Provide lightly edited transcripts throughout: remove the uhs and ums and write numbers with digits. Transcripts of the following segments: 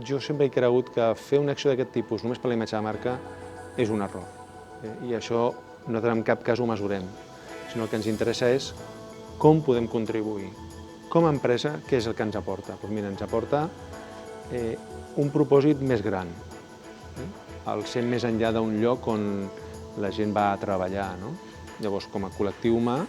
Jo sempre he cregut que fer una acció d'aquest tipus només per la imatge de marca és un error. I això nosaltres en cap cas ho mesurem, sinó el que ens interessa és com podem contribuir. Com a empresa, què és el que ens aporta? Doncs mira, ens aporta un propòsit més gran, el ser més enllà d'un lloc on la gent va a treballar. Llavors, com a col·lectiu humà,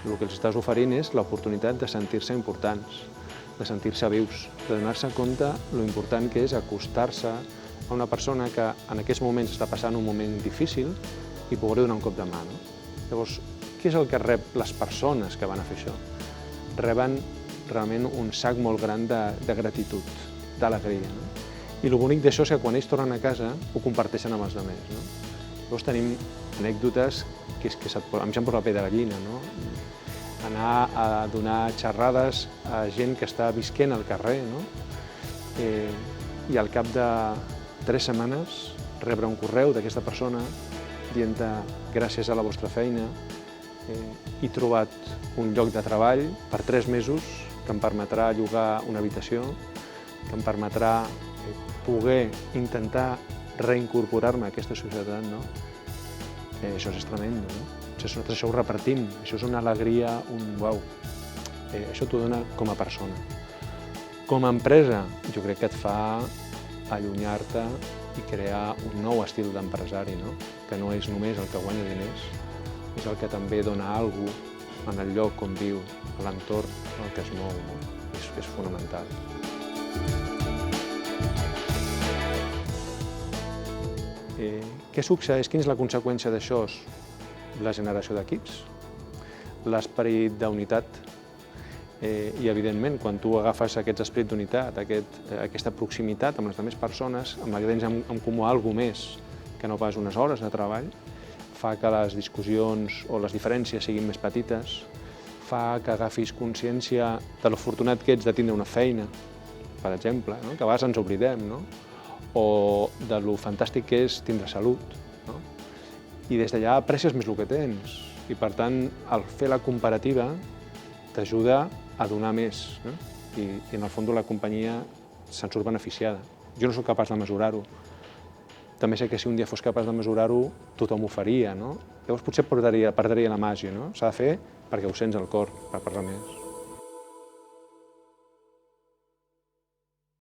el que els estàs oferint és l'oportunitat de sentir-se importants, de sentir-se vius, de donar-se compte lo important que és acostar-se a una persona que en aquests moments està passant un moment difícil i poder donar un cop de mà. Llavors, què és el que rep les persones que van a fer això? Reben realment un sac molt gran de gratitud, d'alegria. I el bonic d'això és que quan ells tornen a casa ho comparteixen amb els altres. Llavors tenim anècdotes que a mi se'm posa la pell de gallina. Anar a donar xerrades a gent que està visquent al carrer i al cap de 3 setmanes rebre un correu d'aquesta persona dient gràcies a la vostra feina he trobat un lloc de treball per 3 mesos que em permetrà llogar una habitació, que em permetrà poder intentar reincorporar-me a aquesta societat. Això és tremendo. Nosaltres això ho repartim, això és una alegria, un uau. Això t'ho dona com a persona. Com a empresa, jo crec que et fa allunyar-te i crear un nou estil d'empresari, que no és només el que guanya diners, és el que també dona alguna cosa en el lloc on viu, a l'entorn en el que es mou. És fonamental. Què succeeix? Quina és la conseqüència d'això? La generació d'equips, l'esperit d'unitat i, evidentment, quan tu agafes aquest esperit d'unitat, aquesta proximitat amb les altres persones, amb la que tens en comú alguna més que no pas unes hores de treball, fa que les discussions o les diferències siguin més petites, fa que agafis consciència de l'afortunat que ets de tindre una feina, per exemple, que a vegades ens oblidem, o de lo fantàstic que és tindre salut. I des d'allà aprecies més el que tens. I, per tant, el fer la comparativa t'ajuda a donar més. I, en el fons, la companyia se'n surt beneficiada. Jo no soc capaç de mesurar-ho. També sé que si un dia fos capaç de mesurar-ho, tothom ho faria. Llavors potser perdria la màgia. S'ha de fer perquè ho sents al cor, per parlar més.